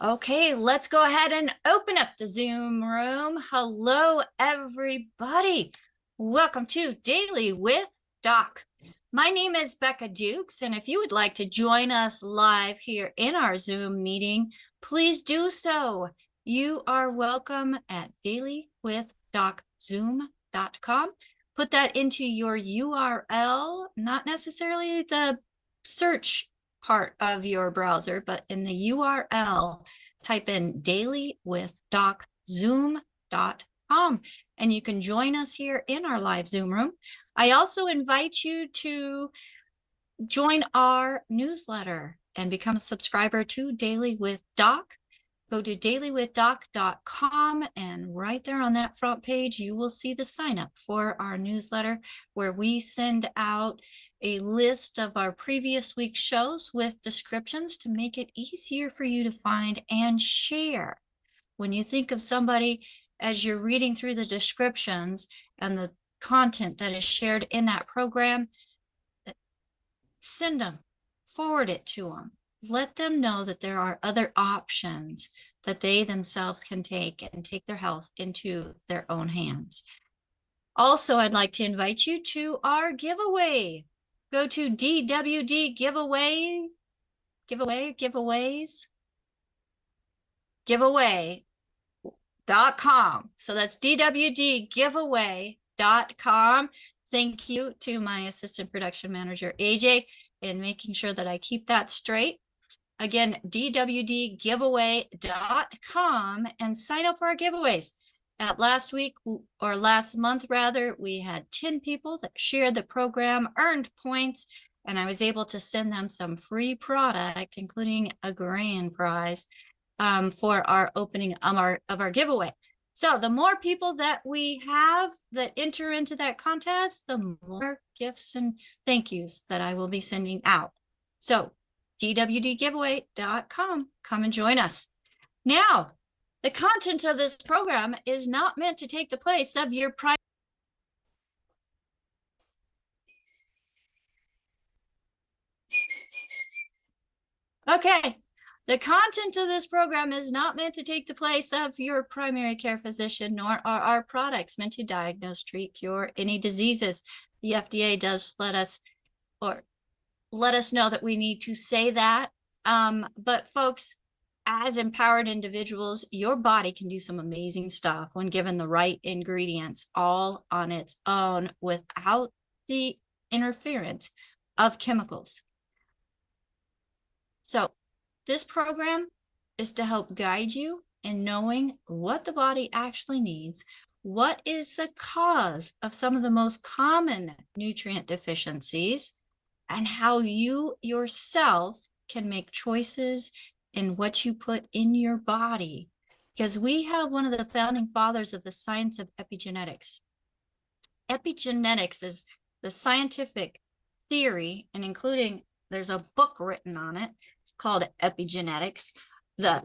Okay, let's go ahead and open up the Zoom room. Hello, everybody. Welcome to Daily with Doc. My name is Becca Dukes, and if you would like to join us live here in our Zoom meeting, please do so. You are welcome at DailywithDocZoom.com. Put that into your URL, not necessarily the search part of your browser, but in the URL, type in DailywithDocZoom.com, and you can join us here in our live Zoom room. I also invite you to join our newsletter and become a subscriber to Daily with Doc. Go to DailywithDoc.com, and right there on that front page, you will see the sign up for our newsletter, where we send out a list of our previous week's shows with descriptions to make it easier for you to find and share. When you think of somebody as you're reading through the descriptions and the content that is shared in that program, send them, forward it to them. Let them know that there are other options that they themselves can take and take their health into their own hands. Also, I'd like to invite you to our giveaway. Go to giveaway.com. So that's DWDgiveaway.com. Thank you to my assistant production manager, AJ, in making sure that I keep that straight. Again, DWDgiveaway.com, and sign up for our giveaways. Last month, we had 10 people that shared the program, earned points, and I was able to send them some free product, including a grand prize for our opening of our giveaway. So the more people that we have that enter into that contest, the more gifts and thank yous that I will be sending out. So DWDgiveaway.com, come and join us. Now, the content of this program is not meant to take the place of your private. Okay. The content of this program is not meant to take the place of your primary care physician, nor are our products meant to diagnose, treat, cure any diseases. The FDA does let us know that we need to say that. But folks, as empowered individuals, your body can do some amazing stuff when given the right ingredients all on its own without the interference of chemicals. So this program is to help guide you in knowing what the body actually needs, what is the cause of some of the most common nutrient deficiencies, and how you yourself can make choices in what you put in your body. Because we have one of the founding fathers of the science of epigenetics. Epigenetics is the scientific theory, and including, there's a book written on it called Epigenetics, the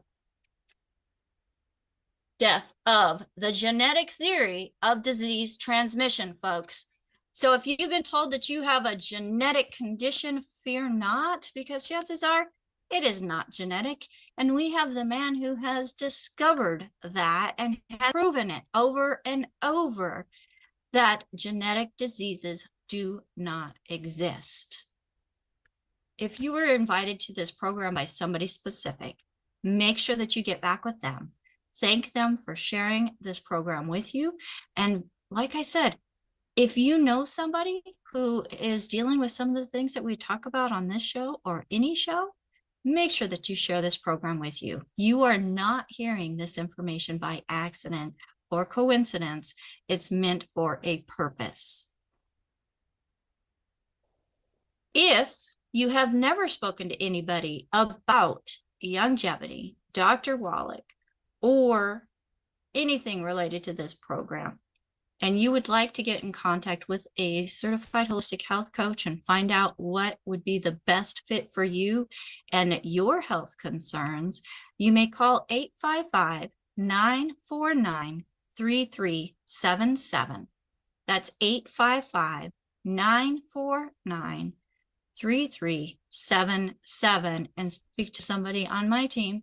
death of the genetic theory of disease transmission, folks. So if you've been told that you have a genetic condition, fear not, because chances are it is not genetic. And we have the man who has discovered that and has proven it over and over that genetic diseases do not exist. If you were invited to this program by somebody specific, make sure that you get back with them. Thank them for sharing this program with you. And like I said, if you know somebody who is dealing with some of the things that we talk about on this show or any show, make sure that you share this program with you. You are not hearing this information by accident or coincidence. It's meant for a purpose. If you have never spoken to anybody about longevity, Dr. Wallach, or anything related to this program, and you would like to get in contact with a certified holistic health coach and find out what would be the best fit for you and your health concerns, you may call 855-949-3377. That's 855-949-3377 and speak to somebody on my team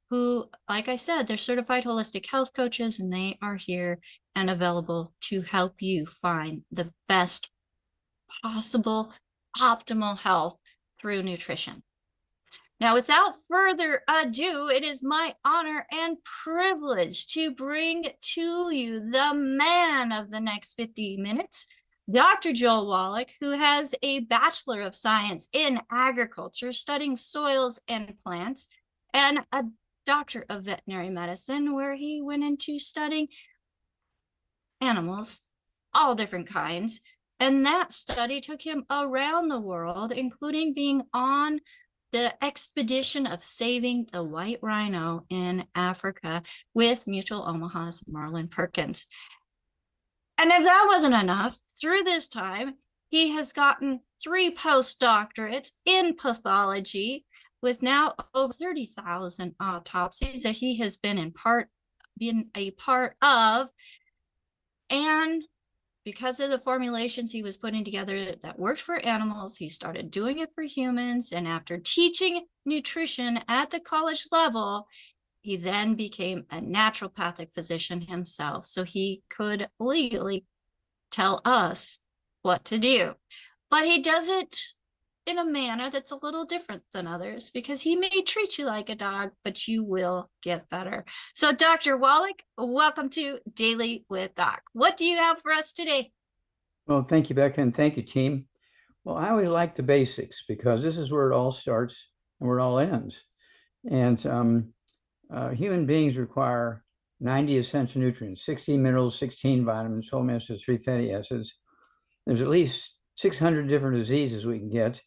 who, like I said, they're certified holistic health coaches, and they are here and available to help you find the best possible optimal health through nutrition. Now, without further ado, it is my honor and privilege to bring to you the man of the next 50 minutes, Dr. Joel Wallach, who has a Bachelor of Science in Agriculture, studying soils and plants, and a Doctor of Veterinary Medicine, where he went into studying animals, all different kinds. And that study took him around the world, including being on the expedition of saving the white rhino in Africa with Mutual Omaha's Marlin Perkins. And if that wasn't enough, through this time, he has gotten 3 postdoctorates in pathology, with now over 30,000 autopsies that he has been a part of. And because of the formulations he was putting together that worked for animals, he started doing it for humans. And after teaching nutrition at the college level, he then became a naturopathic physician himself, so he could legally tell us what to do. But he does it in a manner that's a little different than others, because he may treat you like a dog, but you will get better. So Dr. Wallach, welcome to Daily with Doc. What do you have for us today? Well, thank you, Becca, and thank you, team. Well, I always like the basics because this is where it all starts and where it all ends. And human beings require 90 essential nutrients, 16 minerals, 16 vitamins, whole acids, 3 fatty acids. There's at least 600 different diseases we can get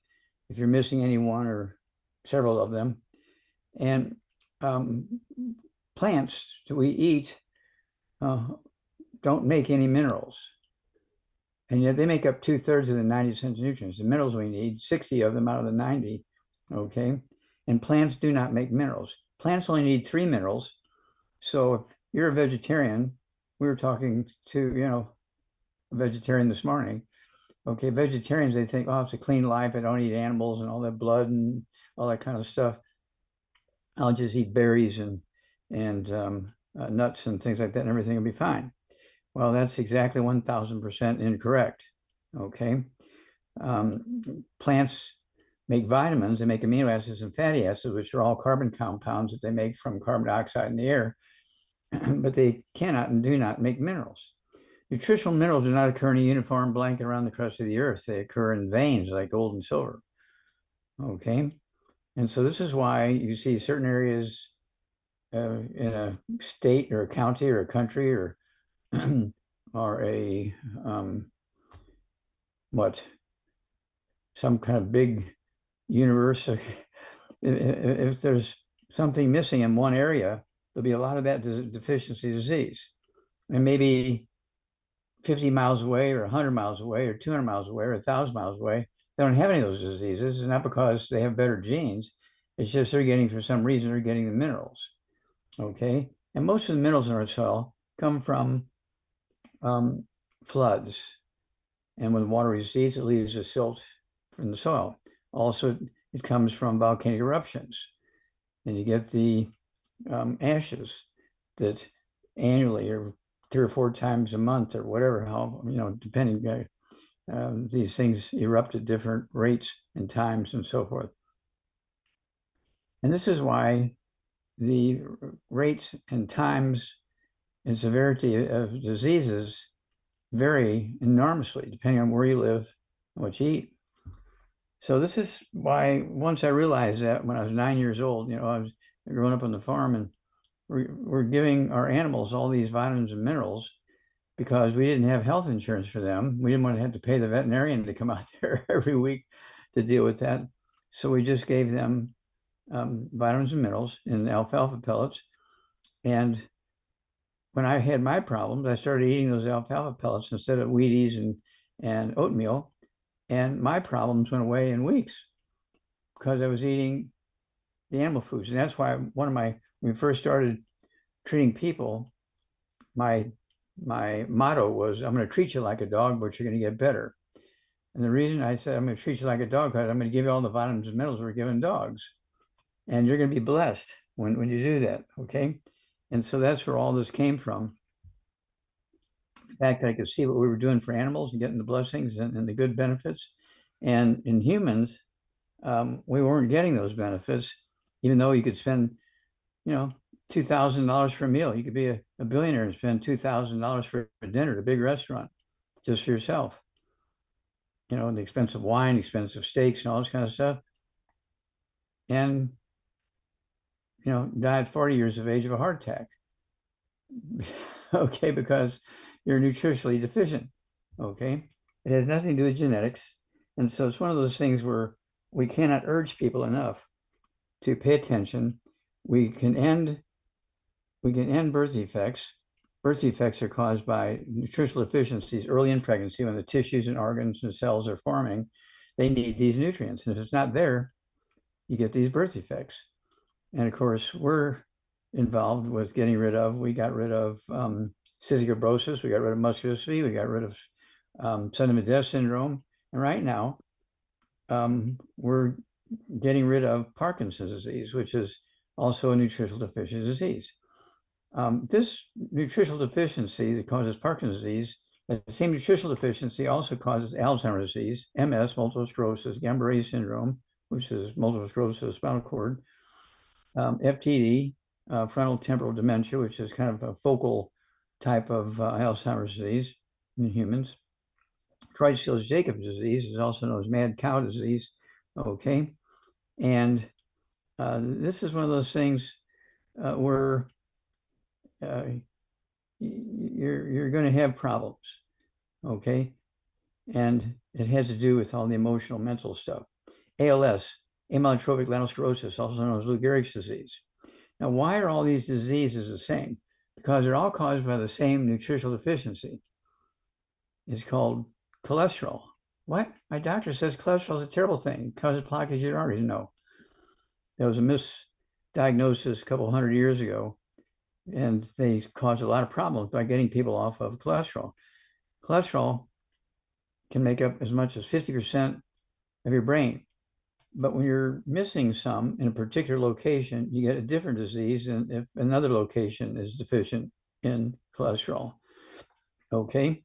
if you're missing any one or several of them. And plants that we eat don't make any minerals. And yet they make up 2/3 of the 90 essential nutrients. The minerals we need, 60 of them out of the 90, okay? And plants do not make minerals. Plants only need 3 minerals. So if you're a vegetarian, we were talking to, a vegetarian this morning. Okay, vegetarians, they think, oh, it's a clean life. I don't eat animals and all that blood and all that kind of stuff. I'll just eat berries and nuts and things like that, and everything will be fine. Well, that's exactly 1000% incorrect. Okay, plants make vitamins, they make amino acids and fatty acids, which are all carbon compounds that they make from carbon dioxide in the air, but they cannot and do not make minerals. Nutritional minerals do not occur in a uniform blanket around the crust of the earth. They occur in veins like gold and silver. Okay, and so this is why you see certain areas in a state or a county or a country or a some kind of big universe. If there's something missing in one area, there'll be a lot of that deficiency disease. And maybe 50 miles away or 100 miles away or 200 miles away or 1,000 miles away, they don't have any of those diseases. It's not because they have better genes. It's just for some reason, they're getting the minerals. Okay. And most of the minerals in our soil come from floods. And when water recedes, it leaves a silt from the soil. Also, it comes from volcanic eruptions. And you get the ashes that annually or 3 or 4 times a month or whatever, how, depending, these things erupt at different rates and times and so forth. And this is why the rates and times and severity of diseases vary enormously depending on where you live and what you eat. So this is why once I realized that when I was 9 years old, I was growing up on the farm, and we're giving our animals all these vitamins and minerals because we didn't have health insurance for them. We didn't want to have to pay the veterinarian to come out there every week to deal with that. So we just gave them vitamins and minerals in alfalfa pellets. And when I had my problems, I started eating those alfalfa pellets instead of Wheaties and oatmeal. And my problems went away in weeks because I was eating the animal foods. And that's why when we first started treating people, my motto was, I'm going to treat you like a dog, but you're going to get better. And the reason I said I'm going to treat you like a dog, because I'm going to give you all the vitamins and minerals we're giving dogs. And you're going to be blessed when you do that, okay? And so that's where all this came from. The fact that I could see what we were doing for animals and getting the blessings and the good benefits. And in humans, we weren't getting those benefits, even though you could spend, $2,000 for a meal. You could be a billionaire and spend $2,000 for a dinner at a big restaurant just for yourself. The expensive wine, expensive steaks, and all this kind of stuff. And, died 40 years of age of a heart attack. Okay, because you're nutritionally deficient. Okay, it has nothing to do with genetics. And so it's one of those things where we cannot urge people enough to pay attention. We can end birth defects. Birth defects are caused by nutritional deficiencies early in pregnancy when the tissues and organs and cells are forming. They need these nutrients. And if it's not there, you get these birth defects. And of course, we're involved with we got rid of cystic fibrosis, we got rid of muscular dystrophy, we got rid of Sudden-death syndrome. And right now, we're getting rid of Parkinson's disease, which is also a nutritional deficiency disease. This nutritional deficiency that causes Parkinson's disease, the same nutritional deficiency also causes Alzheimer's disease, MS, multiple sclerosis, Guillain-Barré syndrome, which is multiple sclerosis of the spinal cord, FTD, frontal temporal dementia, which is kind of a focal type of Alzheimer's disease in humans. Creutzfeldt-Jakob disease is also known as mad cow disease. Okay, and this is one of those things where you're going to have problems. Okay, and it has to do with all the emotional, mental stuff. ALS, amyotrophic lateral sclerosis, also known as Lou Gehrig's disease. Now, why are all these diseases the same? Because they're all caused by the same nutritional deficiency. It's called cholesterol. What? My doctor says cholesterol is a terrible thing. It causes blockage in arteries. No. There was a misdiagnosis a couple hundred years ago, and they caused a lot of problems by getting people off of cholesterol. Cholesterol can make up as much as 50% of your brain. But when you're missing some in a particular location, you get a different disease than if another location is deficient in cholesterol. Okay.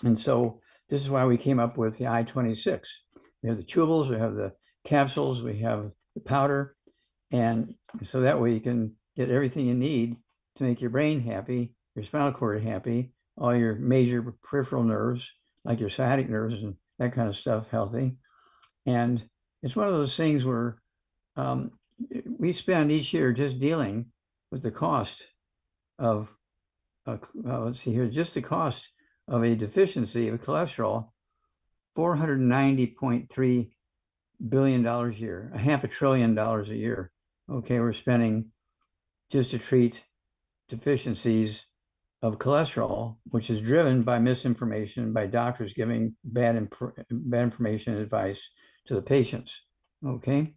And so this is why we came up with the I-26. We have the chewables, we have the capsules, we have the powder. And so that way you can get everything you need to make your brain happy, your spinal cord happy, all your major peripheral nerves, like your sciatic nerves and that kind of stuff, healthy. And it's one of those things where we spend each year just dealing with the cost of, let's see here, just the cost of a deficiency of cholesterol, $490.3 billion a year, $500 billion a year. Okay, we're spending just to treat deficiencies of cholesterol, which is driven by misinformation, by doctors giving bad information and advice to the patients. Okay,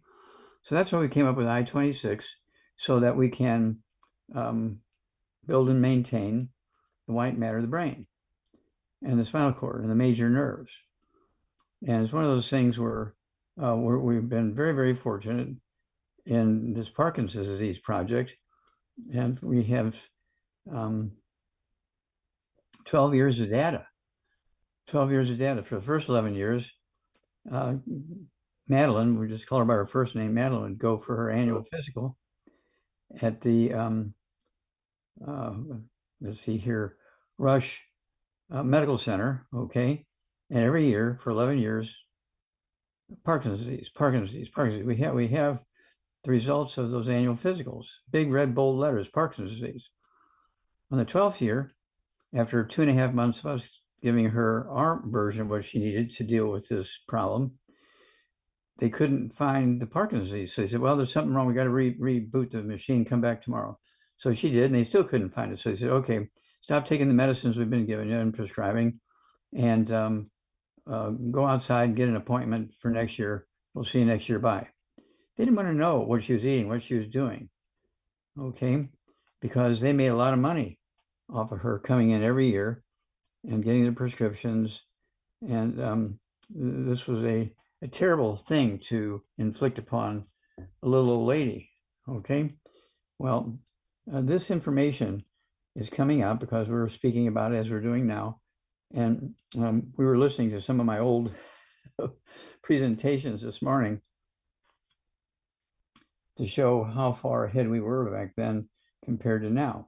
so that's why we came up with I-26, so that we can build and maintain the white matter of the brain and the spinal cord and the major nerves. And it's one of those things where we've been very, very fortunate in this Parkinson's disease project. And we have 12 years of data. 12 years of data. For the first 11 years, Madeline, we just call her by her first name, Madeline, would go for her annual physical at the, let's see here, Rush Medical Center, okay? And every year for 11 years, Parkinson's disease. We have the results of those annual physicals, big red bold letters, Parkinson's disease. On the 12th year, after 2.5 months of us giving her our version of what she needed to deal with this problem, they couldn't find the Parkinson's disease. So they said, well, there's something wrong. We got to reboot the machine, come back tomorrow. So she did, and they still couldn't find it. So they said, okay, stop taking the medicines we've been giving you and prescribing, and go outside and get an appointment for next year. We'll see you next year. Bye. They didn't want to know what she was eating, what she was doing, okay, because they made a lot of money off of her coming in every year and getting the prescriptions. And this was a terrible thing to inflict upon a little old lady, okay? Well, this information is coming out because we're speaking about it as we're doing now. And we were listening to some of my old presentations this morning to show how far ahead we were back then compared to now.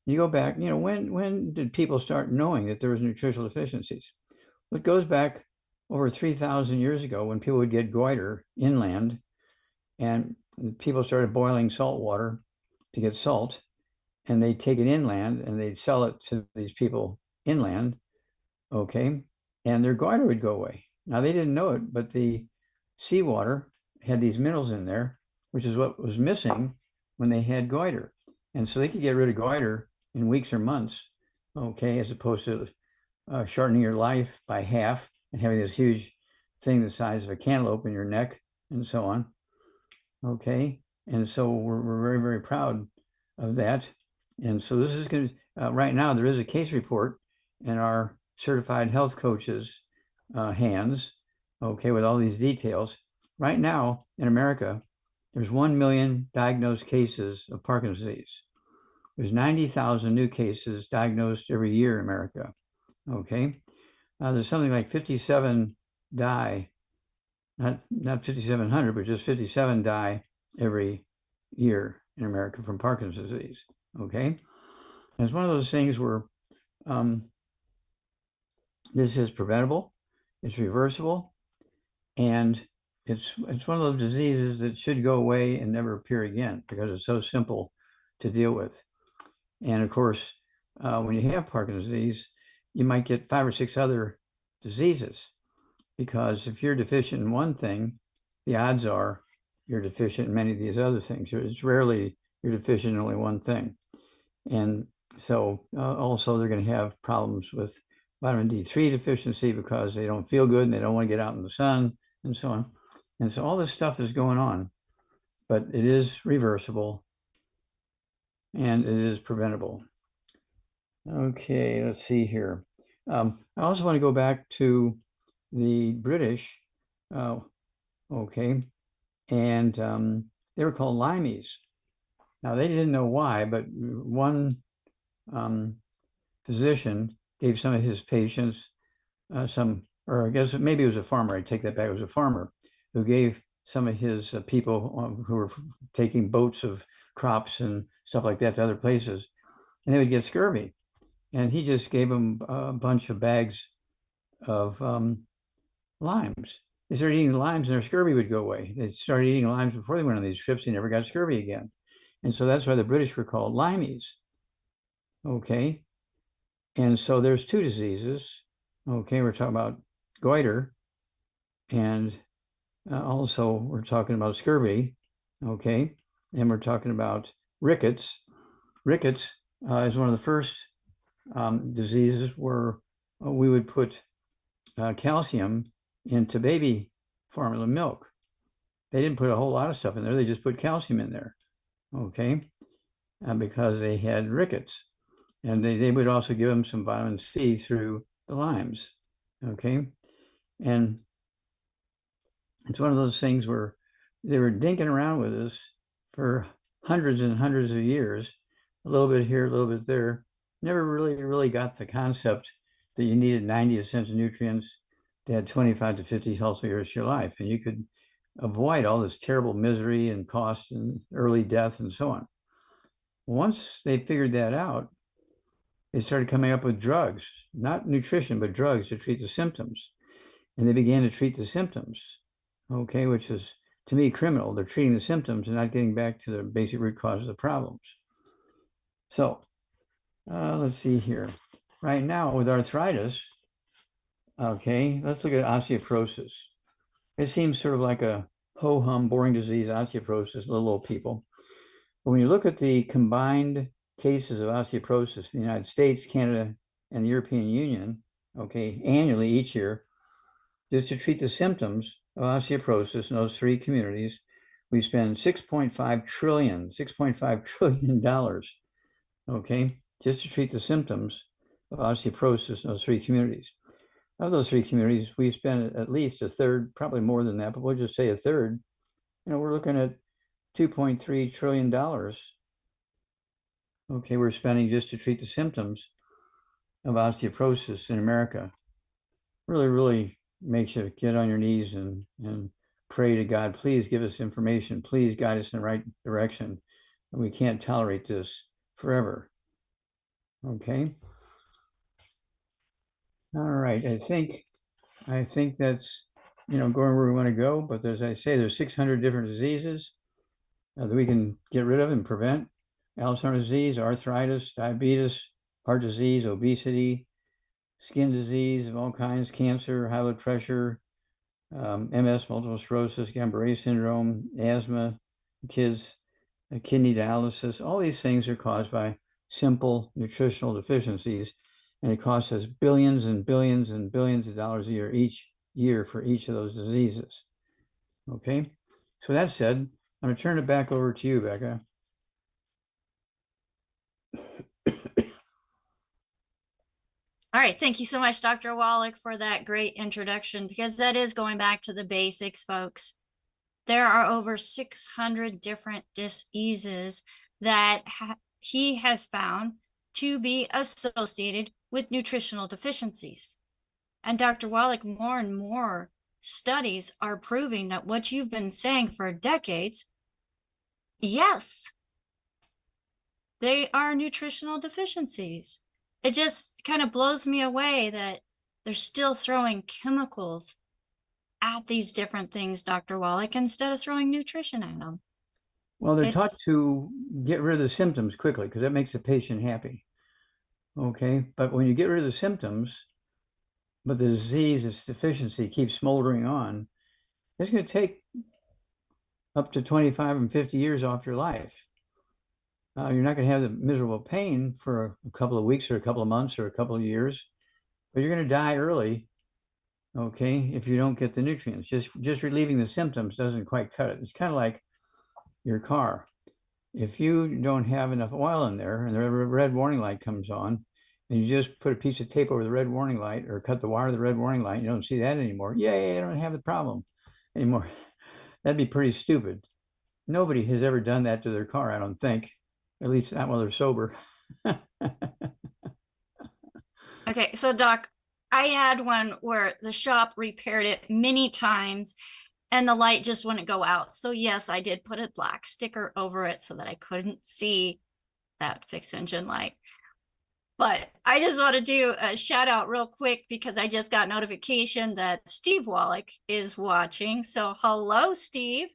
You go back, you know, when did people start knowing that there was nutritional deficiencies? Well, it goes back over 3,000 years ago when people would get goiter inland, and people started boiling salt water to get salt, and they'd take it inland and they'd sell it to these people inland, okay, and their goiter would go away. Now, they didn't know it, but the seawater had these minerals in there, which is what was missing when they had goiter. And so they could get rid of goiter in weeks or months, okay, as opposed to shortening your life by half and having this huge thing the size of a cantaloupe in your neck and so on, okay? And so we're very, very proud of that. And so this is going to, right now, there is a case report in our certified health coaches' hands, okay, with all these details. Right now in America, there's 1 million diagnosed cases of Parkinson's disease. There's 90,000 new cases diagnosed every year in America, okay? There's something like 57 die, not 5,700, but just 57 die every year in America from Parkinson's disease, okay? And it's one of those things where this is preventable, it's reversible, and it's one of those diseases that should go away and never appear again because it's so simple to deal with. And of course, when you have Parkinson's disease, you might get 5 or 6 other diseases, because if you're deficient in one thing, the odds are you're deficient in many of these other things. It's rarely you're deficient in only one thing. And so also they're going to have problems with vitamin D3 deficiency because they don't feel good and they don't want to get out in the sun and so on. And so all this stuff is going on, but it is reversible and it is preventable. Okay, let's see here. I also want to go back to the British, okay, and they were called limeys. Now, they didn't know why, but one physician gave some of his patients or I guess maybe it was a farmer, I take that back, it was a farmer who gave some of his people who were taking boats of crops and stuff like that to other places, and they would get scurvy. And he just gave them a bunch of bags of limes. They started eating the limes and their scurvy would go away. They started eating limes before they went on these trips. They never got scurvy again. And so that's why the British were called limeys. Okay. And so there's 2 diseases. Okay. We're talking about goiter, and also we're talking about scurvy. Okay. And we're talking about rickets. Rickets is one of the first diseases where we would put calcium into baby formula milk. They didn't put a whole lot of stuff in there. They just put calcium in there, okay, because they had rickets. And they would also give them some vitamin C through the limes, okay? And it's one of those things where they were dinking around with us for hundreds and hundreds of years, a little bit here, a little bit there. Never really got the concept that you needed 90 essential nutrients to add 25 to 50 healthy years to your life. And you could avoid all this terrible misery and cost and early death and so on. Once they figured that out, they started coming up with drugs, not nutrition, but drugs to treat the symptoms. And they began to treat the symptoms, okay, which is, to me, criminal. They're treating the symptoms and not getting back to the basic root cause of the problems. So let's see here. Right now with arthritis, okay, let's look at osteoporosis. It seems sort of like a ho-hum, boring disease, osteoporosis, little old people. But when you look at the combined cases of osteoporosis in the United States, Canada, and the European Union, okay, annually each year, just to treat the symptoms of osteoporosis in those three communities, we spend $6.5 trillion, okay, just to treat the symptoms of osteoporosis in those three communities. Of those three communities, we spend at least a third, probably more than that, but we'll just say a third. We're looking at $2.3 trillion. Okay, we're spending just to treat the symptoms of osteoporosis in America. Really, really makes you get on your knees and pray to God, please give us information, please guide us in the right direction. We can't tolerate this forever. Okay. All right. I think that's, going where we want to go. But as I say, there's 600 different diseases that we can get rid of and prevent. Alzheimer's disease, arthritis, diabetes, heart disease, obesity, skin disease of all kinds, cancer, high blood pressure, MS, multiple sclerosis, Guillain-Barré syndrome, asthma, kids, kidney dialysis. All these things are caused by simple nutritional deficiencies, and it costs us billions and billions and billions of dollars a year each year for each of those diseases. Okay, so that said, I'm going to turn it back over to you, Becca. All right. Thank you so much, Dr. Wallach, for that great introduction, because that is going back to the basics, folks. There are over 600 different diseases that he has found to be associated with nutritional deficiencies. And Dr. Wallach, more and more studies are proving that what you've been saying for decades, yes, they are nutritional deficiencies. It just kind of blows me away that they're still throwing chemicals at these different things, Dr. Wallach, instead of throwing nutrition at them. Well, they're taught to get rid of the symptoms quickly because that makes the patient happy. Okay, but when you get rid of the symptoms, but the disease, its deficiency keeps smoldering on, it's going to take up to 25 and 50 years off your life. You're not going to have the miserable pain for a couple of weeks or a couple of months or a couple of years, but you're going to die early, okay, if you don't get the nutrients. Just relieving the symptoms doesn't quite cut it. It's kind of like your car. If you don't have enough oil in there and the red warning light comes on, and you just put a piece of tape over the red warning light or cut the wire of the red warning light, you don't see that anymore. Yay, I don't have the problem anymore. That'd be pretty stupid. Nobody has ever done that to their car, I don't think. At least not while they're sober. Okay, so Doc, I had one where the shop repaired it many times and the light just wouldn't go out. So yes, I did put a black sticker over it so that I couldn't see that fixed engine light. But I just want to do a shout out real quick because I just got notification that Steve Wallach is watching. So hello, Steve.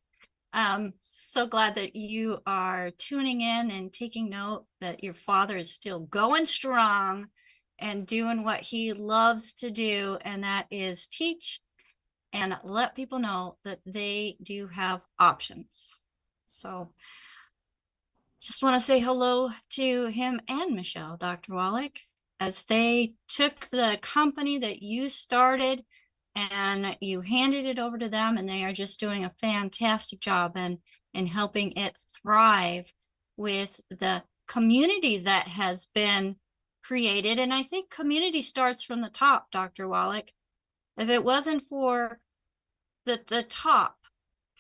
So glad that you are tuning in and taking note that your father is still going strong and doing what he loves to do, and that is teach and let people know that they do have options. So just want to say hello to him and Michelle, Dr. Wallach, as they took the company that you started and you handed it over to them, and they are just doing a fantastic job in helping it thrive with the community that has been created. And I think community starts from the top, Dr. Wallach. If it wasn't for the top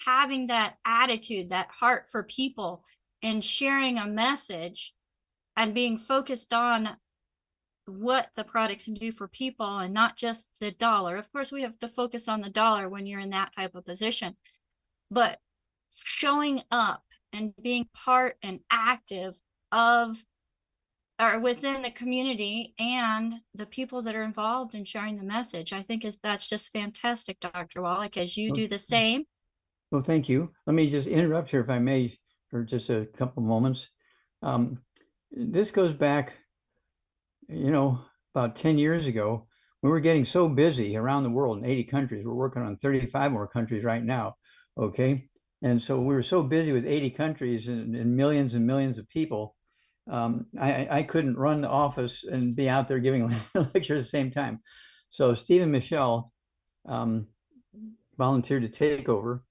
having that attitude, that heart for people, and sharing a message and being focused on what the products can do for people and not just the dollar. Of course, we have to focus on the dollar when you're in that type of position, but showing up and being part and active of or within the community and the people that are involved in sharing the message, I think that's just fantastic, Dr. Wallach, as you do the same. Well, thank you. Let me just interrupt here, if I may, for just a couple moments. This goes back, about 10 years ago. We were getting so busy around the world in 80 countries. We're working on 35 more countries right now. Okay. And so we were so busy with 80 countries and millions of people. I couldn't run the office and be out there giving lectures at the same time. So Steve and Michelle volunteered to take over,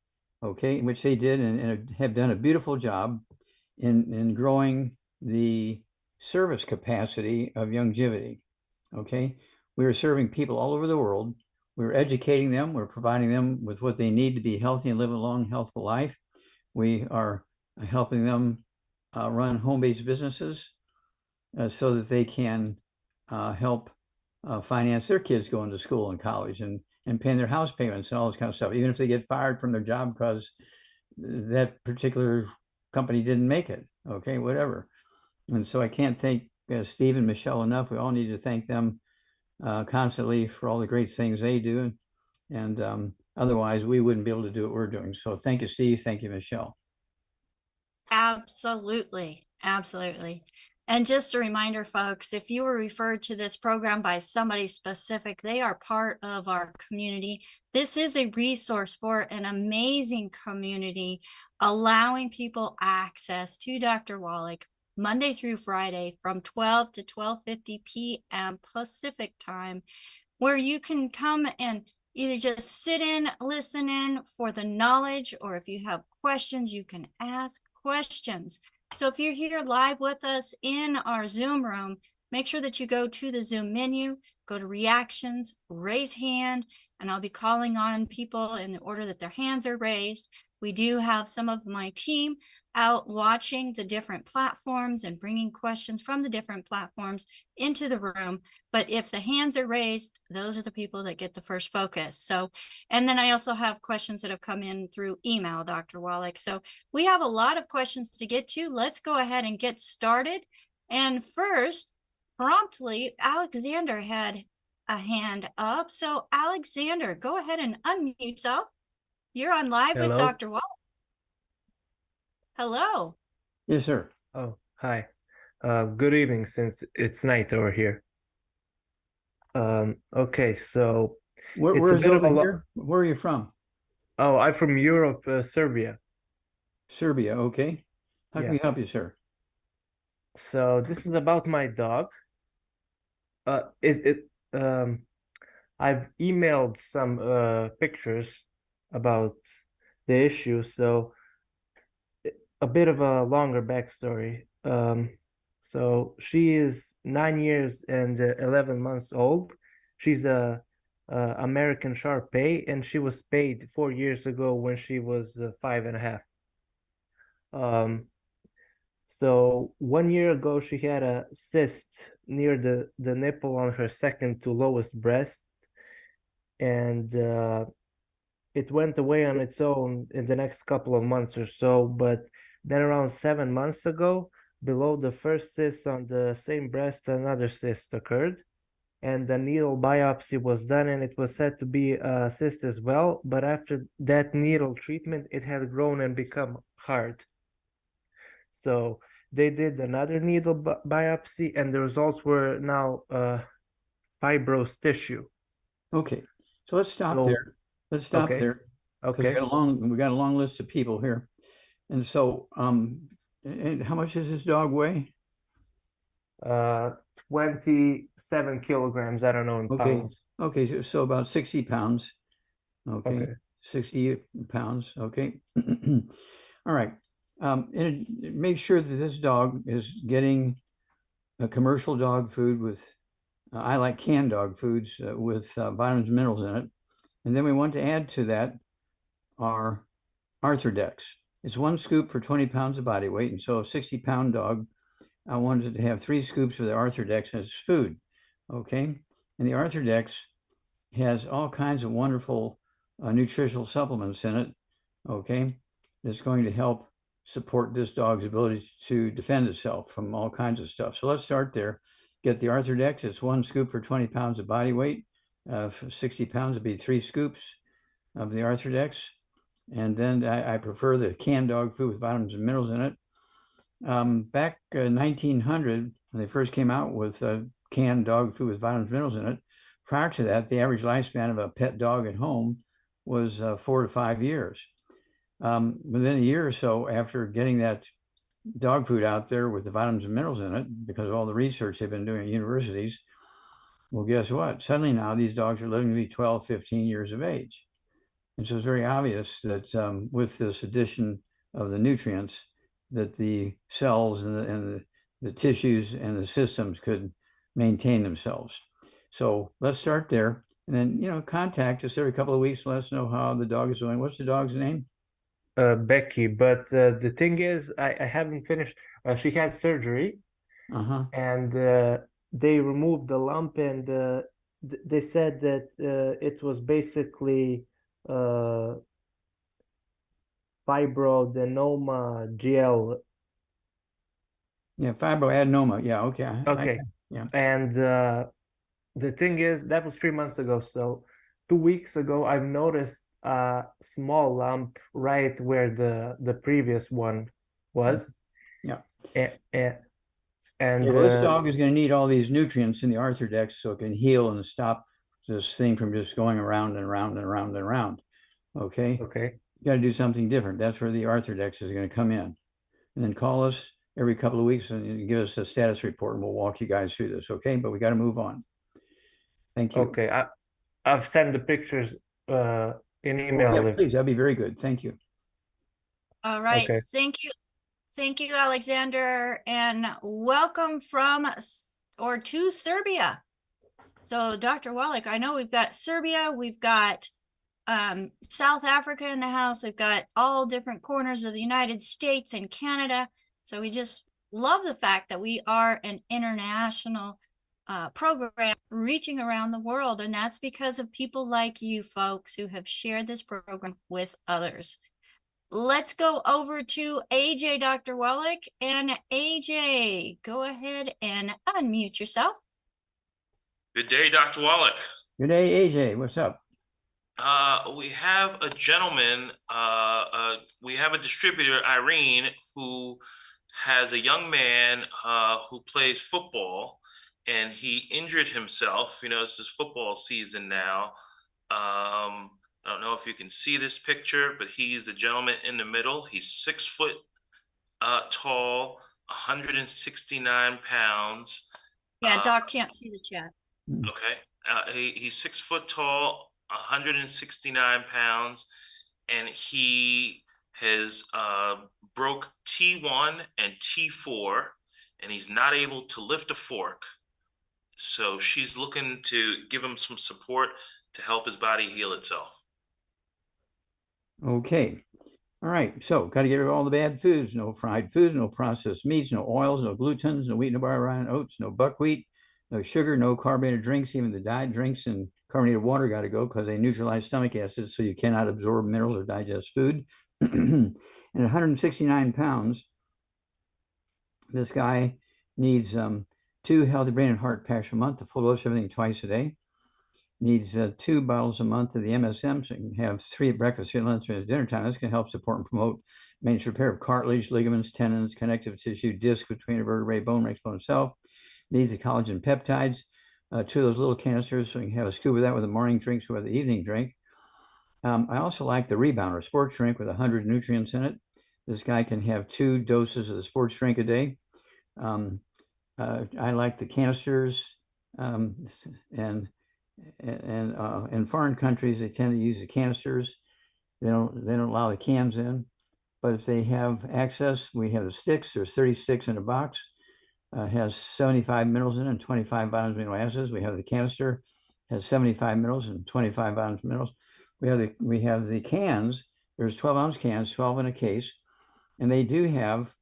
okay, which they did and have done a beautiful job in growing the service capacity of Youngevity. Okay, we are serving people all over the world. We're educating them. We're providing them with what they need to be healthy and live a long, healthful life. We are helping them run home-based businesses so that they can help finance their kids going to school and college and paying their house payments and all this kind of stuff, even if they get fired from their job because that particular company didn't make it. Okay, whatever. And so I can't thank Steve and Michelle enough. We all need to thank them constantly for all the great things they do. And otherwise, we wouldn't be able to do what we're doing. So thank you, Steve. Thank you, Michelle. Absolutely. Absolutely. And just a reminder, folks, if you were referred to this program by somebody specific, they are part of our community. This is a resource for an amazing community, allowing people access to Dr. Wallach Monday through Friday from 12 to 12:50 p.m. Pacific time, where you can come and either just sit in, listen in for the knowledge, or if you have questions, you can ask questions. So if you're here live with us in our Zoom room, make sure that you go to the Zoom menu, go to reactions, raise hand, and I'll be calling on people in the order that their hands are raised. We do have some of my team out watching the different platforms and bringing questions from the different platforms into the room. But if the hands are raised, those are the people that get the first focus. So, and then I also have questions that have come in through email, Dr. Wallach. So we have a lot of questions to get to. Let's go ahead and get started. And first, promptly, Alexander had a hand up. So Alexander, go ahead and unmute yourself. You're on live with Hello. Dr. Wallach. Hello. Yes, sir. Oh, hi. Good evening, since it's night over here. Okay, so it's a Where's bit of over a lot. here? Where are you from? Oh, I'm from Europe, Serbia. Serbia. Okay. How can Yeah. we help you, sir? So this is about my dog. Is it I've emailed some pictures about the issue, so a bit of a longer backstory. So she is 9 years and 11 months old. She's a American Shar Pei, and she was spayed 4 years ago when she was 5.5. So 1 year ago, she had a cyst near the nipple on her second to lowest breast, and it went away on its own in the next couple of months or so. But then around 7 months ago, below the first cyst on the same breast, another cyst occurred, and the needle biopsy was done, and it was said to be a cyst as well. But after that needle treatment, it had grown and become hard. So they did another needle biopsy, and the results were now fibrous tissue. Okay. So let's stop So, there. Let's stop okay, there because okay. we got a long list of people here. And so and how much does this dog weigh? 27 kilograms. I don't know in Okay. pounds. Okay, so about 60 pounds. Okay. Okay. 60 pounds. Okay. All right. And make sure that this dog is getting a commercial dog food with, I like canned dog foods with vitamins and minerals in it. And then we want to add to that our Arthrodex. It's 1 scoop for 20 pounds of body weight. And so a 60-pound dog, I wanted to have 3 scoops of the Arthrodex as food. Okay. And the Arthrodex has all kinds of wonderful nutritional supplements in it. Okay. That's going to help support this dog's ability to defend itself from all kinds of stuff. So let's start there. Get the Arthrodex. It's 1 scoop for 20 pounds of body weight. For 60 pounds, it'd be 3 scoops of the Arthrodex. And then I prefer the canned dog food with vitamins and minerals in it. Back in 1900, when they first came out with canned dog food with vitamins and minerals in it, prior to that, the average lifespan of a pet dog at home was 4 to 5 years. Within a year or so after getting that dog food out there with the vitamins and minerals in it, because of all the research they've been doing at universities, well, guess what? Suddenly now these dogs are living to be 12, 15 years of age. And so it's very obvious that with this addition of the nutrients, that the cells and the tissues and the systems could maintain themselves. So let's start there. And then, contact us every couple of weeks. Let us know how the dog is doing. What's the dog's name? Becky, but the thing is, I haven't finished. She had surgery, Uh-huh. and they removed the lump, and they said that it was basically uh, fibroadenoma GL. Yeah, fibroadenoma. Yeah, okay. Okay, Yeah. and the thing is, that was 3 months ago. So 2 weeks ago, I've noticed a small lump right where the previous one was. Yeah. And Yeah, well, this dog is going to need all these nutrients in the Arthrodex so it can heal and stop this thing from just going around and around and around and around. Okay. okay. You got to do something different. That's where the Arthrodex is going to come in. And then call us every couple of weeks and give us a status report, and we'll walk you guys through this. Okay. But we got to move on. Thank you. Okay. I've sent the pictures in Oh, email. yeah, please. That'd be very good. Thank you. All right. Okay. Thank you. Thank you, Alexander, and welcome to Serbia. So, Dr. Wallach, I know we've got Serbia, we've got South Africa in the house, we've got all different corners of the United States and Canada. So we just love the fact that we are an international program reaching around the world, and that's because of people like you folks who have shared this program with others. Let's go over to AJ, Dr. Wallach, and AJ, go ahead and unmute yourself. Good day, Dr. Wallach. Good day, AJ. What's up? We have a gentleman, we have a distributor, Irene, who has a young man who plays football, and he injured himself. This is football season now. I don't know if you can see this picture, but he's the gentleman in the middle. He's 6 foot tall, 169 pounds. Yeah, Doc can't see the chat. Okay. He's 6 foot tall, 169 pounds, and he has broke T1 and T4, and he's not able to lift a fork. So she's looking to give him some support to help his body heal itself. Okay. All right. So got to get rid of all the bad foods. No fried foods, no processed meats, no oils, no glutens, no wheat, no barley, no oats, no buckwheat, no sugar, no carbonated drinks. Even the diet drinks and carbonated water got to go because they neutralize stomach acids, so you cannot absorb minerals or digest food. And 169 pounds, this guy needs 2 healthy brain and heart packs a month, a full dose of everything twice a day. Needs 2 bottles a month of the MSM, so you can have 3 at breakfast, 3 at lunch, and at dinner time. This can help support and promote maintenance repair of cartilage, ligaments, tendons, connective tissue, disc between a vertebrae, bone, makes bone itself. Needs the collagen peptides, 2 of those little canisters, so you can have a scoop of that with a morning drink, so with the evening drink. I also like the Rebounder sports drink with 100 nutrients in it. This guy can have 2 doses of the sports drink a day. I like the canisters, and in foreign countries, they tend to use the canisters. They don't allow the cans in, but if they have access, we have the sticks. There's 36 in a box. Has 75 minerals in it and 25 vitamins and amino acids. We have the canister, has 75 minerals and 25 vitamins and minerals. We have the cans. There's 12-ounce cans, 12 in a case, and they do have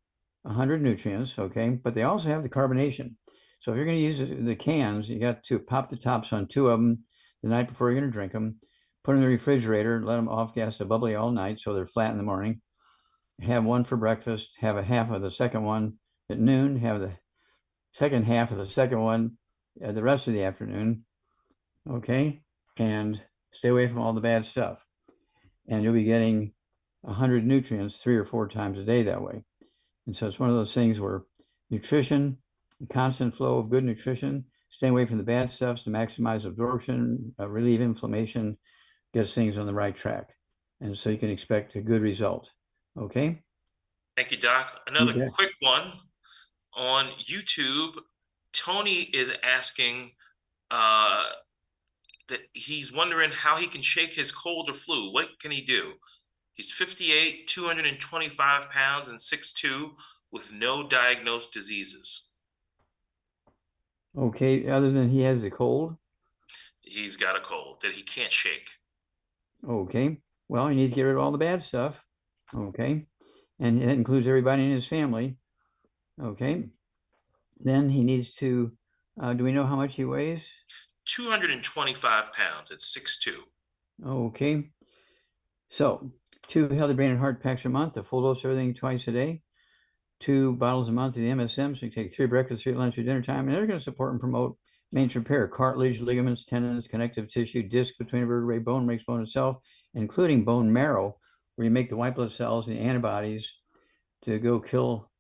100 nutrients, okay, but they also have the carbonation. So if you're going to use the cans, you got to pop the tops on 2 of them the night before you're going to drink them, put them in the refrigerator, let them off gas to bubbly all night so they're flat in the morning. Have 1 for breakfast, have a half of the second one at noon, have the second half of the second one the rest of the afternoon, okay, and stay away from all the bad stuff. And you'll be getting 100 nutrients 3 or 4 times a day that way. And so it's one of those things where nutrition, constant flow of good nutrition, staying away from the bad stuff to maximize absorption, relieve inflammation, gets things on the right track. And so you can expect a good result. Okay. Thank you, Doc. You Another bet. quick one on YouTube. Tony is asking that he's wondering how he can shake his cold or flu. What can he do? He's 58, 225 pounds, and 6'2", with no diagnosed diseases. Okay. Other than he has a cold. He's got a cold that he can't shake. Okay. Well, he needs to get rid of all the bad stuff. Okay. And that includes everybody in his family. Okay. Then he needs to, do we know how much he weighs? 225 pounds at 6'2". Okay. So 2 healthy brain and heart packs a month, a full dose of everything twice a day, 2 bottles a month of the MSM. So you take 3 breakfast, 3 lunch, 3 dinner time, and they're going to support and promote maintenance repair, cartilage, ligaments, tendons, connective tissue, disc between vertebrae, bone makes bone itself, including bone marrow, where you make the white blood cells and the antibodies to go kill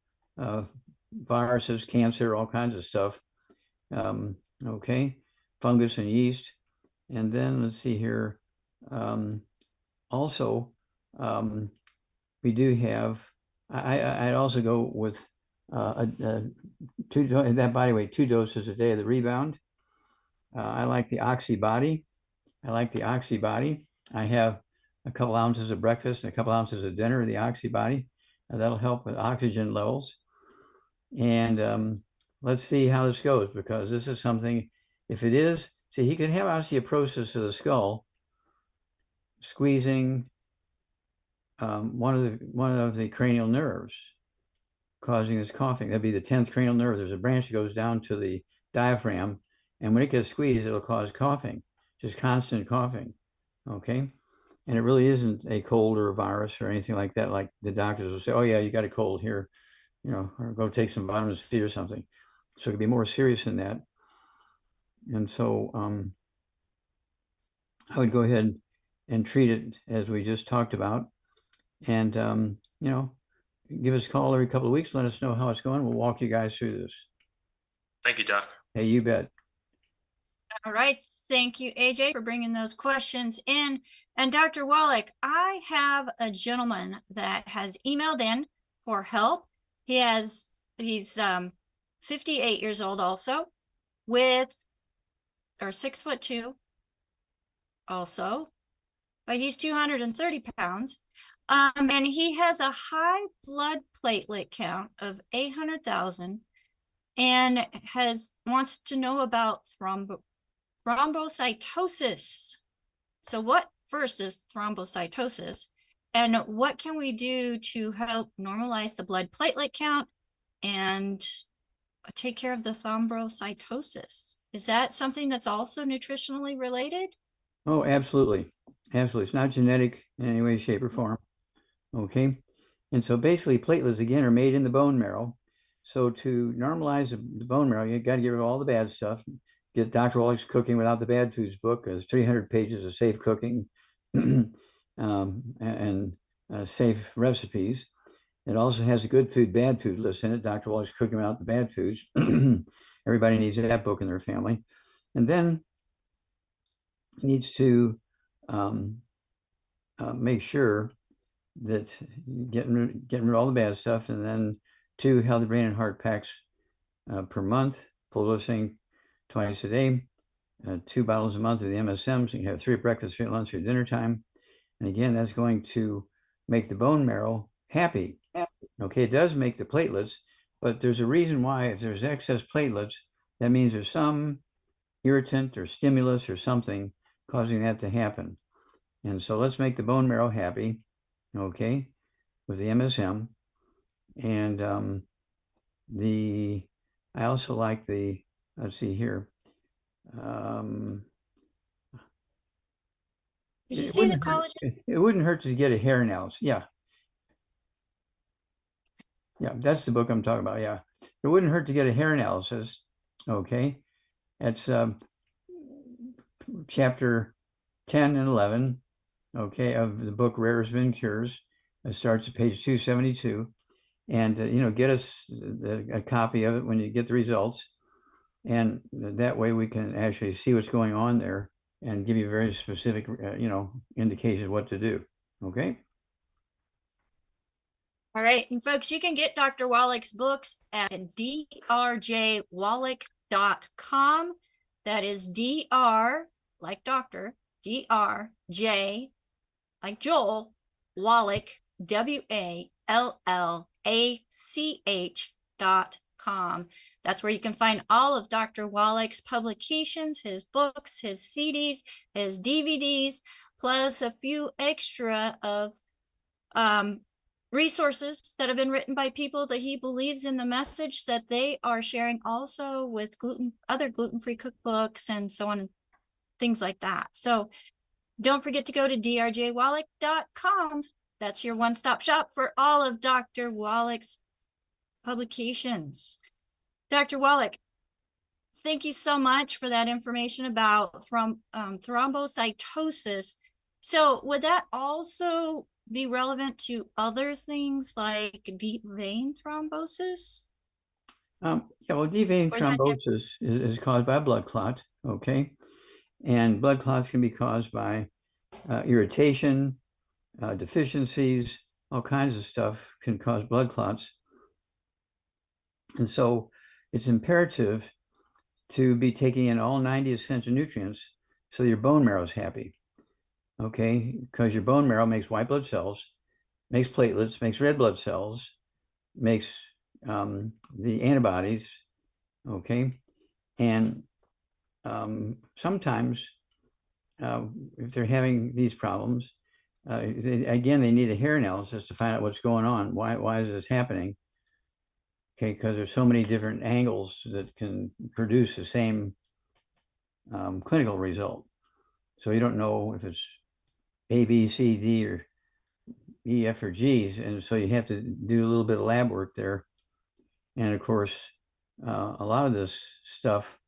viruses, cancer, all kinds of stuff. Okay, fungus and yeast. And then let's see here. Also, we do have, I'd also go with that body weight, 2 doses a day of the rebound. I like the Oxy Body. I have a couple ounces of breakfast and a couple ounces of dinner of the Oxy Body. That'll help with oxygen levels. And let's see how this goes, because this is something, if it is, see, he could have osteoporosis of the skull, squeezing one of the cranial nerves, causing this coughing. That'd be the 10th cranial nerve. There's a branch that goes down to the diaphragm, and when it gets squeezed, it'll cause coughing, just constant coughing. Okay. And it really isn't a cold or a virus or anything like that. Like the doctors will say, oh yeah, you got a cold here, or go take some vitamin C or something. So it could be more serious than that. And so I would go ahead and treat it as we just talked about. And, give us a call every couple of weeks. Let us know how it's going. We'll walk you guys through this. Thank you, Doc. Hey, you bet. All right. Thank you, AJ, for bringing those questions in. And Dr. Wallach, I have a gentleman that has emailed in for help. He's 58 years old also, or 6'2" also, but he's 230 pounds. And he has a high blood platelet count of 800,000 and wants to know about thrombocytosis. So what first is thrombocytosis, and what can we do to help normalize the blood platelet count and take care of the thrombocytosis? Is that something that's also nutritionally related? Oh, absolutely. Absolutely. It's not genetic in any way, shape, or form. Okay. And so basically platelets, again, are made in the bone marrow. So to normalize the bone marrow, you got to get rid of all the bad stuff. Get Dr. Wallach's Cooking Without the Bad Foods book. There's 300 pages of safe cooking and safe recipes. It also has a good food, bad food list in it. Dr. Wallach's Cooking Without the Bad Foods. Everybody needs that book in their family. And then needs to make sure that getting rid of all the bad stuff, and then 2 healthy brain and heart packs per month, full dosing twice a day, 2 bottles a month of the MSM. So you have 3 at breakfast, 3 at lunch, 3 at dinner time. And again, that's going to make the bone marrow happy. Okay, it does make the platelets, but there's a reason why. If there's excess platelets, that means there's some irritant or stimulus or something causing that to happen. And so let's make the bone marrow happy, okay, with the MSM. And I also like let's see here. Did you see the collagen? It wouldn't hurt to get a hair analysis. Yeah. Yeah, that's the book I'm talking about. Yeah. It wouldn't hurt to get a hair analysis. Okay. That's chapter 10 and 11, okay, of the book Rare Spin Cures. It starts at page 272. And, get us a copy of it when you get the results. And that way we can actually see what's going on there and give you very specific, indications what to do. Okay. All right. And folks, you can get Dr. Wallach's books at drjwallach.com. That is DR, like doctor, DRJ, like Joel, Wallach, WALLACH.com. That's where you can find all of Dr. Wallach's publications, his books, his CDs, his DVDs, plus a few extra of resources that have been written by people that he believes in the message that they are sharing, also with other gluten-free cookbooks and so on and things like that. So don't forget to go to drjwallach.com. That's your one-stop shop for all of Dr. Wallach's publications. Dr. Wallach, thank you so much for that information about thrombocytosis. So would that also be relevant to other things like deep vein thrombosis? Yeah, well, deep vein thrombosis is caused by a blood clot, okay? And blood clots can be caused by irritation, deficiencies, all kinds of stuff can cause blood clots. And so it's imperative to be taking in all 90 essential nutrients so your bone marrow is happy, okay? Because your bone marrow makes white blood cells, makes platelets, makes red blood cells, makes the antibodies, okay? And sometimes if they're having these problems, again, they need a hair analysis to find out what's going on. Why is this happening? Okay, because there's so many different angles that can produce the same clinical result. So you don't know if it's A, B, C, D, or E, F, or G's. And so you have to do a little bit of lab work there. And of course, a lot of this stuff,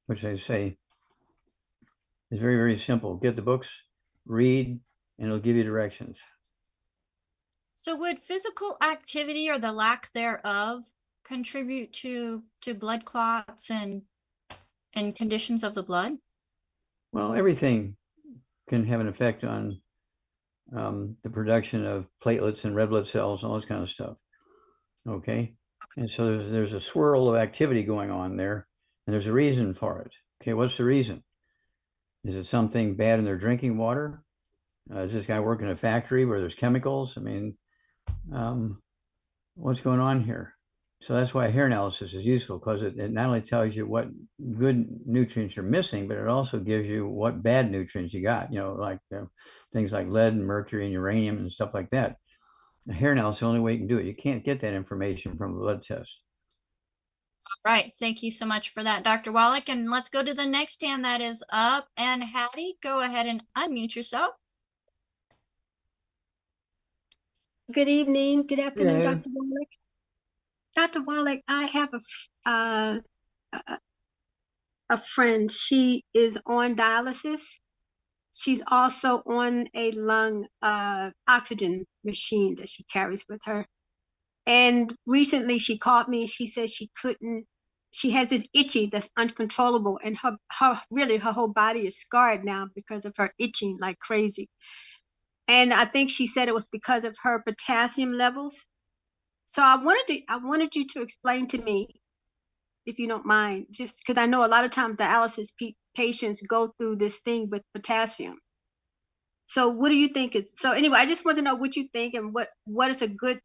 which I say is very, very simple. Get the books, read, and it'll give you directions. So would physical activity or the lack thereof contribute to blood clots and conditions of the blood? Well, everything can have an effect on the production of platelets and red blood cells and all this kind of stuff. Okay. And so there's a swirl of activity going on there, and there's a reason for it. Okay. What's the reason? Is it something bad in their drinking water? Is this guy working in a factory where there's chemicals? I mean, what's going on here? So that's why hair analysis is useful, because it not only tells you what good nutrients you're missing, but it also gives you what bad nutrients you got, like things like lead and mercury and uranium and stuff like that. The hair analysis is the only way you can do it. You can't get that information from a blood test. Right. Thank you so much for that, Dr. Wallach. And let's go to the next hand that is up. And Hattie, go ahead and unmute yourself. Good evening. Good afternoon, Yeah. Dr. Wallach. Dr. Wallach, I have a friend. She is on dialysis. She's also on a lung oxygen machine that she carries with her. And recently she called me and she said she has this itching that's uncontrollable, and her whole body is scarred now because of her itching like crazy. And I think she said it was because of her potassium levels. So I wanted you to explain to me, if you don't mind, just because I know a lot of times dialysis patients go through this thing with potassium. So what do you think is, so anyway, I just want to know what you think and what is a good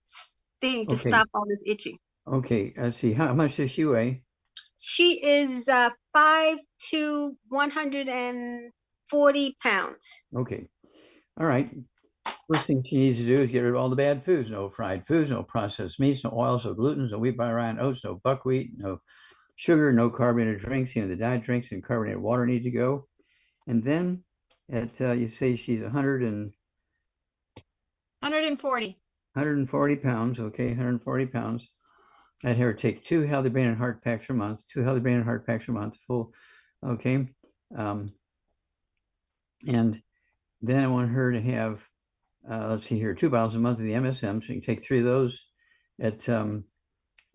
thing to stop all this itching. Okay, let's see. How much does she weigh? She is 5'2", 140 pounds. Okay. All right. First thing she needs to do is get rid of all the bad foods. No fried foods, no processed meats, no oils, no gluten, no wheat, rye, oats, no buckwheat, no sugar, no carbonated drinks. The diet drinks and carbonated water need to go. And then you say she's 140. 140 pounds. Okay, 140 pounds. I'd have her take 2 healthy brain and heart packs per month, 2 healthy brain and heart packs per month, full. Okay. And then I want her to have, let's see here, 2 bottles a month of the MSM. So you can take 3 of those at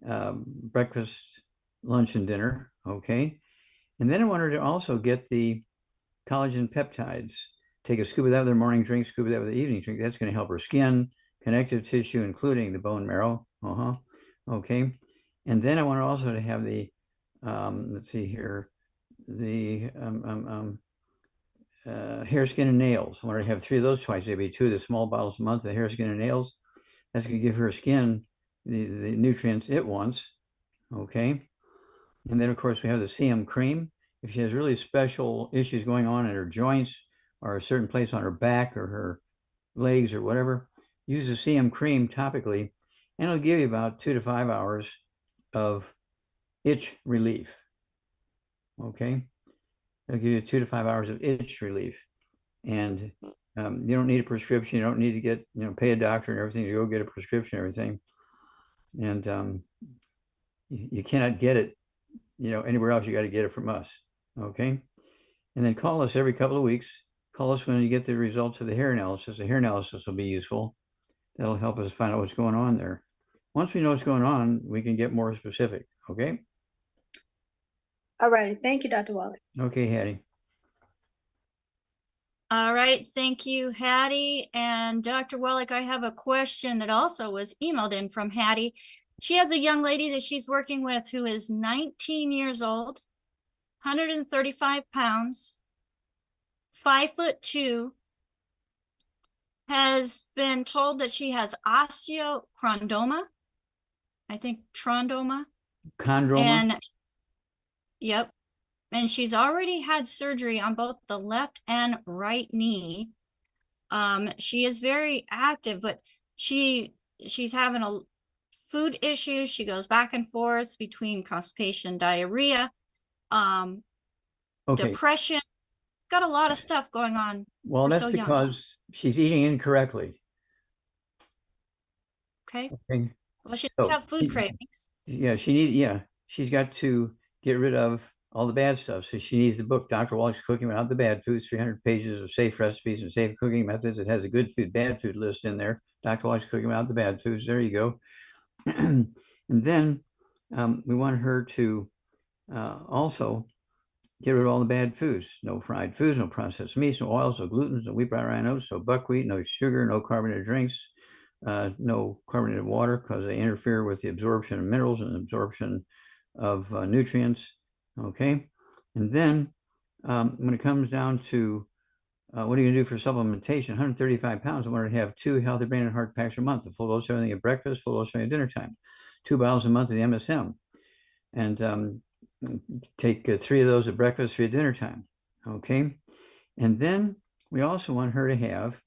breakfast, lunch, and dinner. Okay. And then I want her to also get the collagen peptides. Take a scoop of that with her morning drink, scoop of that with the evening drink. That's going to help her skin, connective tissue, including the bone marrow. Okay. And then I want her also to have the, let's see here, the hair, skin, and nails. I want her to have 3 of those twice. Maybe 2 of the small bottles a month of hair, skin, and nails. That's going to give her skin the nutrients it wants. Okay. And then, of course, we have the CM cream. If she has really special issues going on in her joints or a certain place on her back or her legs or whatever, use the CM cream topically, and it'll give you about 2 to 5 hours of itch relief. Okay. It'll give you 2 to 5 hours of itch relief. And you don't need a prescription. You don't need to get, pay a doctor and everything to go get a prescription and everything. And you cannot get it, anywhere else. You got to get it from us. Okay. And then call us every couple of weeks. Call us when you get the results of the hair analysis. The hair analysis will be useful. That'll help us find out what's going on there. Once we know what's going on, we can get more specific. Okay. All right. Thank you, Dr. Wallach. Okay, Hattie. All right, thank you, Hattie. And Dr. Wallach, I have a question that also was emailed in from Hattie. She has a young lady that she's working with who is 19 years old, 135 pounds, 5'2", has been told that she has osteochondroma. I think chondroma. Chondroma. And yep. And she's already had surgery on both the left and right knee. She is very active, but she's having a food issue. She goes back and forth between constipation, diarrhea, depression. Got a lot of stuff going on. Well, that's so because she's eating incorrectly. Okay. Okay. Well, she does have food cravings. Yeah, she's got to get rid of all the bad stuff. So she needs the book, Dr. Wallach's Cooking Without the Bad Foods, 300 pages of safe recipes and safe cooking methods. It has a good food, bad food list in there. Dr. Wallach's Cooking Without the Bad Foods. There you go. And then we want her to also get rid of all the bad foods. No fried foods, no processed meats, no oils, no gluten, no wheat, brown, rye, oats, no buckwheat, no sugar, no carbonated drinks, no carbonated water because they interfere with the absorption of minerals and absorption of nutrients. Okay. And then when it comes down to what are you going to do for supplementation, 135 pounds, I want her to have 2 healthy brain and heart packs a month, a full dose of everything at breakfast, full dose of everything at dinner time, 2 bottles a month of the MSM. And take 3 of those at breakfast, 3 at dinner time. Okay. And then we also want her to have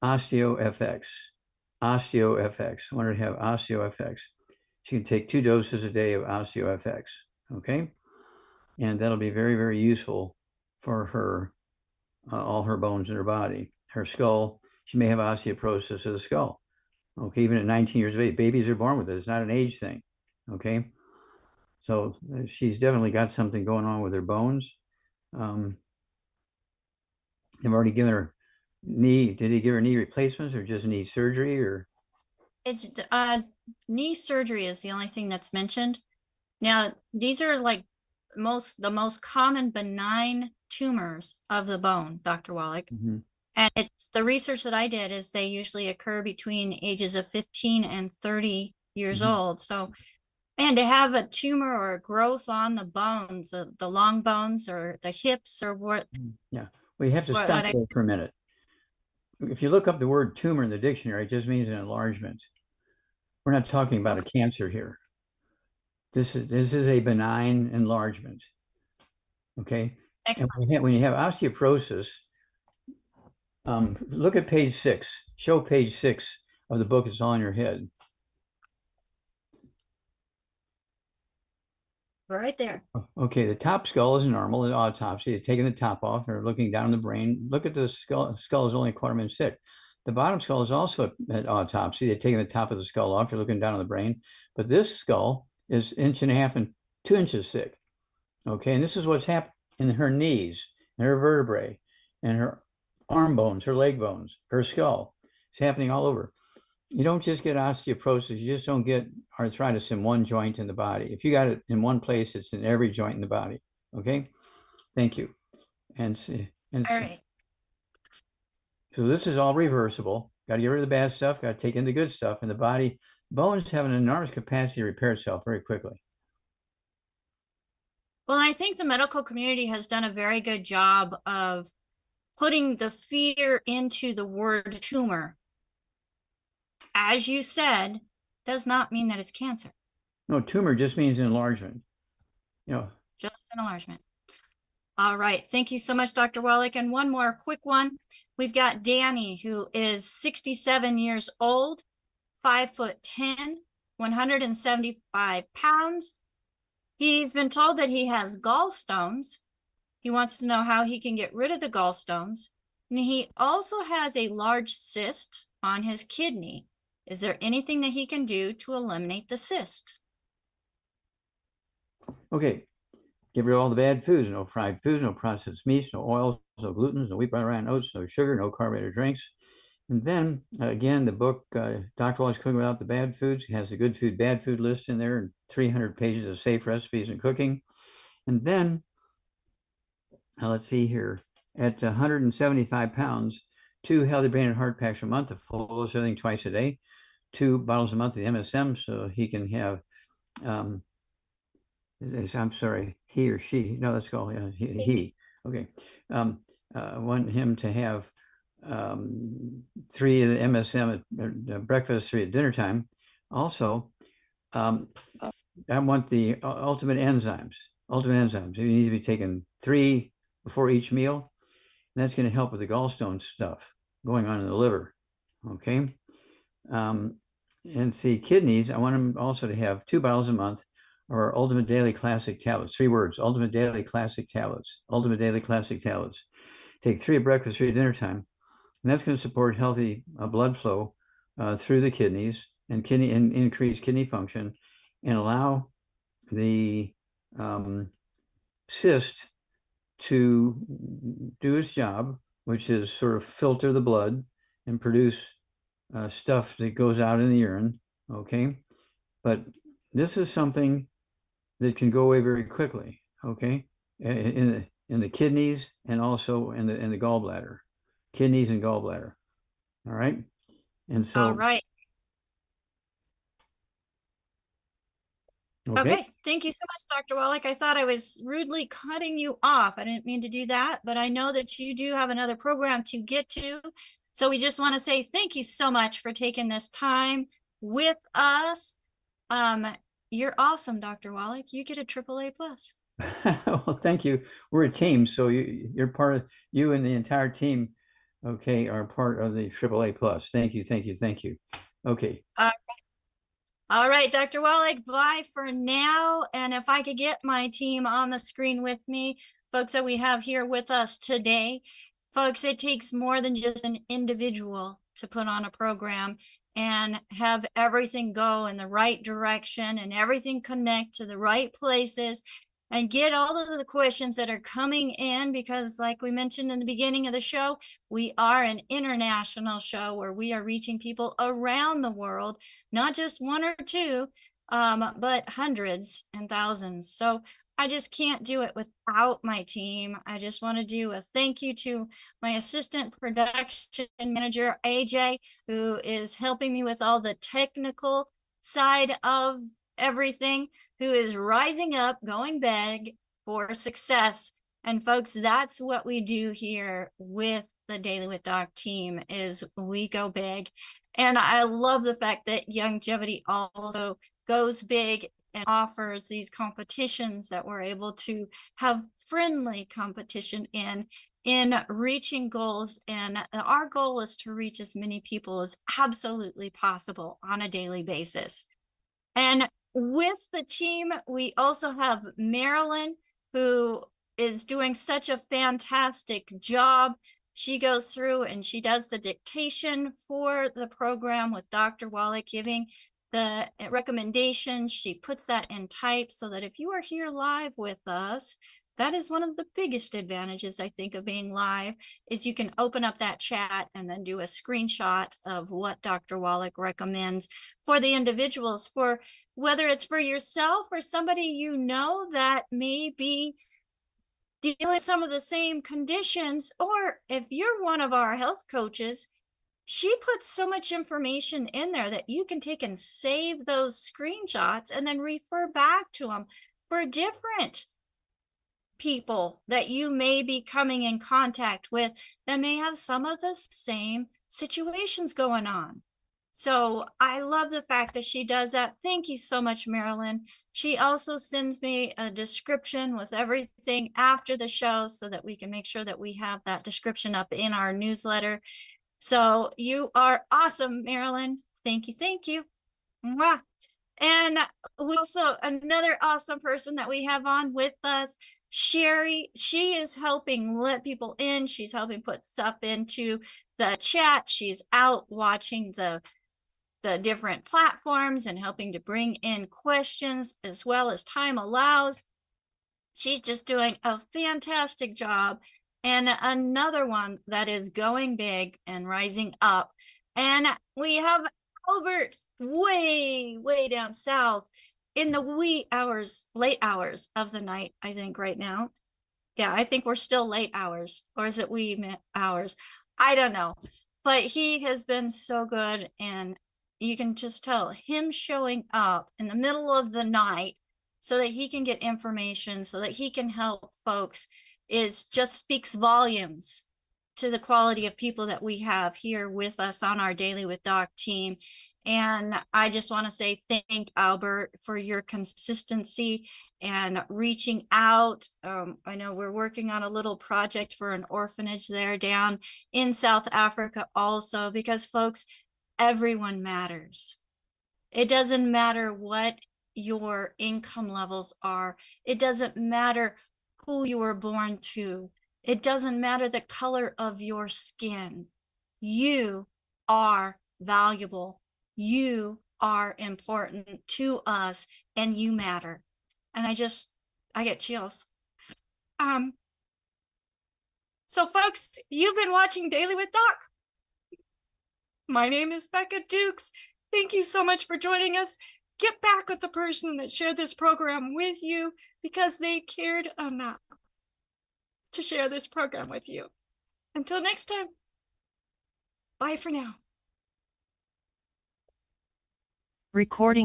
OsteoFX. OsteoFX. I want her to have OsteoFX. She can take 2 doses a day of OsteoFX. Okay. And that'll be very, very useful for her, all her bones in her body. Her skull, she may have osteoporosis of the skull. Okay, even at 19 years of age, babies are born with it. It's not an age thing. Okay, so she's definitely got something going on with her bones. I've already given her knee. Did he give her knee replacements or just knee surgery? Or it's knee surgery is the only thing that's mentioned. Now, these are like the most common benign tumors of the bone, Dr. Wallach. Mm-hmm. And it's the research that I did is they usually occur between ages of 15 and 30 years Mm-hmm. old. So, and to have a tumor or a growth on the bones, the long bones or the hips or what. Yeah, well, you have to stop there for a minute. If you look up the word tumor in the dictionary, it just means an enlargement. We're not talking about a cancer here. This is a benign enlargement. Okay. Excellent. And when you have osteoporosis, look at page 6. Show page 6 of the book. It's all in your head. Right there. Okay, the top skull is normal at autopsy. They're taking the top off. They're looking down the brain. Look at the skull. Skull is only a quarter inch thick. The bottom skull is also at autopsy. They're taking the top of the skull off. You're looking down on the brain. But this skull is 1.5 inches and 2 inches thick. Okay, and this is what's happening in her knees, and her vertebrae, and her arm bones, her leg bones, her skull. It's happening all over. You don't just get osteoporosis. You just don't get arthritis in one joint in the body. If you got it in one place, it's in every joint in the body. Okay, thank you. And see, and All see. right. So this is all reversible. Got to get rid of the bad stuff, got to take in the good stuff. And the body, bones have an enormous capacity to repair itself very quickly. Well, I think the medical community has done a very good job of putting the fear into the word tumor. As you said, does not mean that it's cancer, No, tumor just means enlargement. You know, just an enlargement. All right. Thank you so much, Dr. Wallach. And one more quick one. We've got Danny, who is 67 years old, 5'10", 175 pounds. He's been told that he has gallstones. He wants to know how he can get rid of the gallstones. And he also has a large cyst on his kidney. Is there anything that he can do to eliminate the cyst? okay. Get rid of all the bad foods, no fried foods, no processed meats, no oils, no gluten, no wheat, bran, rye, oats, no sugar, no carbonated drinks. And then again, the book, Dr. Wallach's Cooking Without the Bad Foods, has the good food, bad food list in there and 300 pages of safe recipes and cooking. And then, let's see here, at 175 pounds, 2 healthy brain and heart packs a month, a full dose of everything twice a day, 2 bottles a month of MSM, so he can have, I'm sorry, he or she, no, let's go, yeah, he. Okay. Want him to have 3 of the MSM at breakfast, 3 at dinner time. Also, I want the ultimate enzymes. He needs to be taken 3 before each meal. And that's going to help with the gallstone stuff going on in the liver. Okay. And see, kidneys, I want him also to have 2 bottles a month of our Ultimate Daily Classic tablets. 3 words, Ultimate Daily Classic tablets. Ultimate Daily Classic tablets. Take 3 at breakfast, 3 at dinner time. And that's going to support healthy blood flow through the kidneys and increase kidney function and allow the cyst to do its job, which is sort of filter the blood and produce stuff that goes out in the urine. Okay. But this is something that can go away very quickly. Okay. In the kidneys and also in the gallbladder. Kidneys and gallbladder. All right. And so. All right. Okay. Thank you so much, Dr. Wallach. I thought I was rudely cutting you off. I didn't mean to do that, but I know that you do have another program to get to. So we just want to say thank you so much for taking this time with us. You're awesome, Dr. Wallach. You get a AAA+. Well, thank you. We're a team, so you're part of, you and the entire team, okay, are part of the AAA+. Thank you, thank you, thank you. Okay. All right, Dr. Wallach, bye for now. And if I could get my team on the screen with me, folks that we have here with us today. Folks, it takes more than just an individual to put on a program and have everything go in the right direction and everything connect to the right places and get all of the questions that are coming in, because like we mentioned in the beginning of the show, we are an international show where we are reaching people around the world, not just 1 or 2, but hundreds and thousands. So I just can't do it without my team. I just want to do a thank you to my assistant production manager, AJ, who is helping me with all the technical side of everything, who is rising up, going big for success. And folks, that's what we do here with the Daily with Doc team, is we go big. And I love the fact that Longevity also goes big and offers these competitions that we're able to have friendly competition in reaching goals. And our goal is to reach as many people as absolutely possible on a daily basis. And with the team, we also have Marilyn, who is doing such a fantastic job. She goes through and she does the dictation for the program with Dr. Wallach, giving the recommendations. She puts that in type so that if you are here live with us, that is one of the biggest advantages, I think, of being live, is you can open up that chat and then do a screenshot of what Dr. Wallach recommends for the individuals, for whether it's for yourself or somebody you know that may be dealing with some of the same conditions, or if you're one of our health coaches, she puts so much information in there that you can take and save those screenshots and then refer back to them for different people that you may be coming in contact with that may have some of the same situations going on. So I love the fact that she does that. Thank you so much, Marilyn. She also sends me a description with everything after the show so that we can make sure that we have that description up in our newsletter. So you are awesome, Marilyn. Thank you. Thank you. Mwah. And we also, another awesome person that we have on with us, Sherry. She is helping let people in. She's helping put stuff into the chat. She's out watching the different platforms and helping to bring in questions as well as time allows. She's just doing a fantastic job. And another one that is going big and rising up. And we have Albert way down south in the wee hours, late hours of the night, I think right now. Yeah, I think we're still late hours, or is it wee hours? I don't know, but he has been so good, and you can just tell him showing up in the middle of the night so that he can get information, so that he can help folks, is just speaks volumes to the quality of people that we have here with us on our Daily with Doc team. And I just want to say thank Albert for your consistency and reaching out. I know we're working on a little project for an orphanage there down in South Africa also, because folks, everyone matters. It doesn't matter what your income levels are. It doesn't matter who you were born to. It doesn't matter the color of your skin. You are valuable. You are important to us, and you matter. And I get chills. So folks, you've been watching Daily with Doc. My name is Becca Dukes. Thank you so much for joining us. Get back with the person that shared this program with you, because they cared enough to share this program with you. Until next time, bye for now. Recording.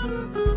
Recording